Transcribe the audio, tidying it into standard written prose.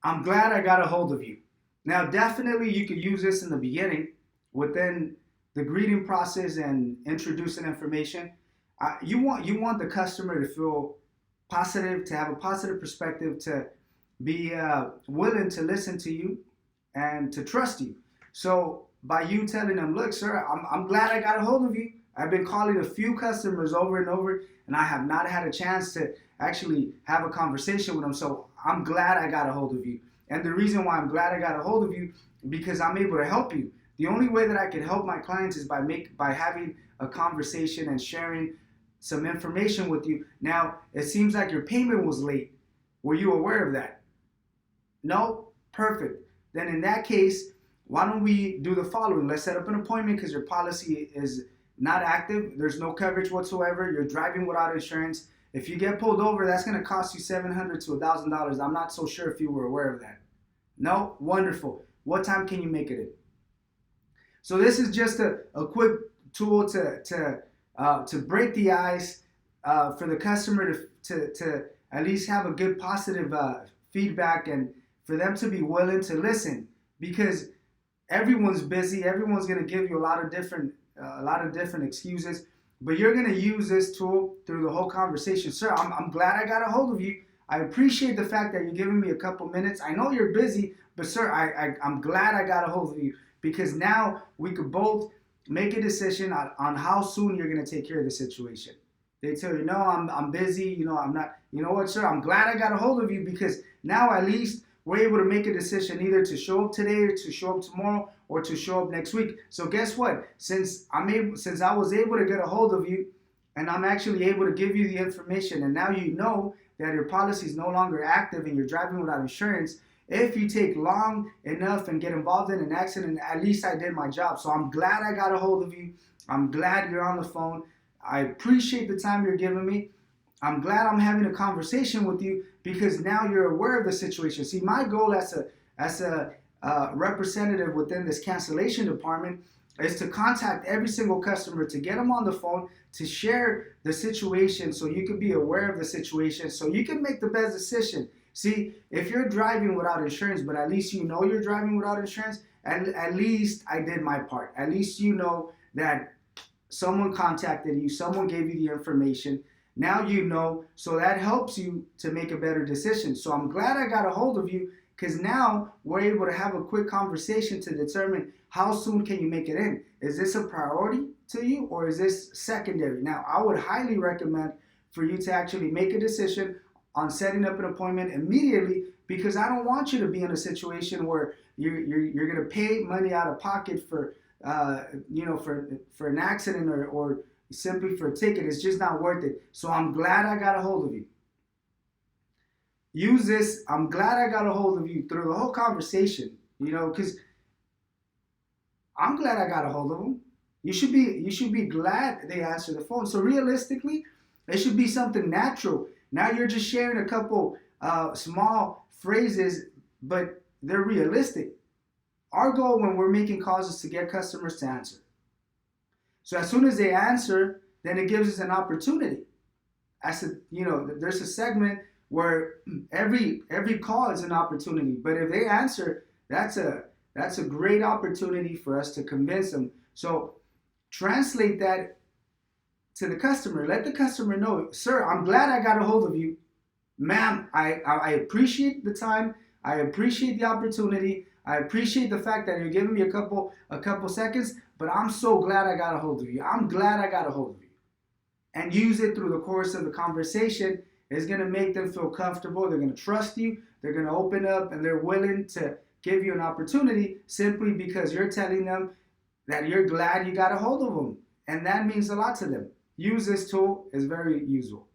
I'm glad I got a hold of you. Now, definitely you could use this in the beginning within the greeting process and introducing information. You want the customer to feel positive, to have a positive perspective, to be willing to listen to you and to trust you. So by you telling them, look, sir, I'm glad I got a hold of you. I've been calling a few customers over and over, and I have not had a chance to actually have a conversation with them. So I'm glad I got a hold of you. And the reason why I'm glad I got a hold of you, because I'm able to help you. The only way that I can help my clients is by having a conversation and sharing some information with you. Now, it seems like your payment was late. Were you aware of that? No? Perfect. Then in that case, why don't we do the following? Let's set up an appointment because your policy is not active. There's no coverage whatsoever. You're driving without insurance. If you get pulled over, that's going to cost you $700 to $1,000. I'm not so sure if you were aware of that. No? Wonderful. What time can you make it in? So this is just a quick tool to break the ice for the customer to at least have a good positive feedback and for them to be willing to listen, because everyone's busy. Everyone's going to give you a lot of different excuses, but you're going to use this tool through the whole conversation. Sir, I'm glad I got a hold of you. I appreciate the fact that you're giving me a couple minutes. I know you're busy, but sir, I'm glad I got a hold of you, because now we could both make a decision on how soon you're going to take care of the situation. They tell you, no, I'm busy. I'm not. You know what, sir? I'm glad I got a hold of you, because now at least we're able to make a decision either to show up today or to show up tomorrow or to show up next week. So guess what? Since I was able to get a hold of you and I'm actually able to give you the information, and now you know that your policy is no longer active and you're driving without insurance, if you take long enough and get involved in an accident, at least I did my job. So I'm glad I got a hold of you. I'm glad you're on the phone. I appreciate the time you're giving me. I'm glad I'm having a conversation with you, because now you're aware of the situation. See, my goal as a representative within this cancellation department is to contact every single customer, to get them on the phone, to share the situation so you can be aware of the situation, so you can make the best decision. See, if you're driving without insurance, but at least you know you're driving without insurance, at least I did my part. At least you know that someone contacted you, someone gave you the information. Now you know, so that helps you to make a better decision. So I'm glad I got a hold of you, because now we're able to have a quick conversation to determine how soon can you make it in. Is this a priority to you, or is this secondary? Now, I would highly recommend for you to actually make a decision on setting up an appointment immediately, because I don't want you to be in a situation where you're going to pay money out of pocket for for an accident or simply for a ticket. It's just not worth it. So I'm glad I got a hold of you. Use this. I'm glad I got a hold of you through the whole conversation, because I'm glad I got a hold of them. You should be glad they answer the phone. So realistically, it should be something natural. Now you're just sharing a couple small phrases, but they're realistic. Our goal when we're making calls is to get customers to answer. So as soon as they answer, then it gives us an opportunity. There's a segment where every call is an opportunity. But if they answer, that's a great opportunity for us to convince them. So translate that to the customer. Let the customer know, sir, I'm glad I got a hold of you. Ma'am, I appreciate the time. I appreciate the opportunity. I appreciate the fact that you're giving me a couple seconds, but I'm so glad I got a hold of you. I'm glad I got a hold of you. And use it through the course of the conversation. It's going to make them feel comfortable. They're going to trust you. They're going to open up, and they're willing to give you an opportunity simply because you're telling them that you're glad you got a hold of them. And that means a lot to them. Use this tool. It's very useful.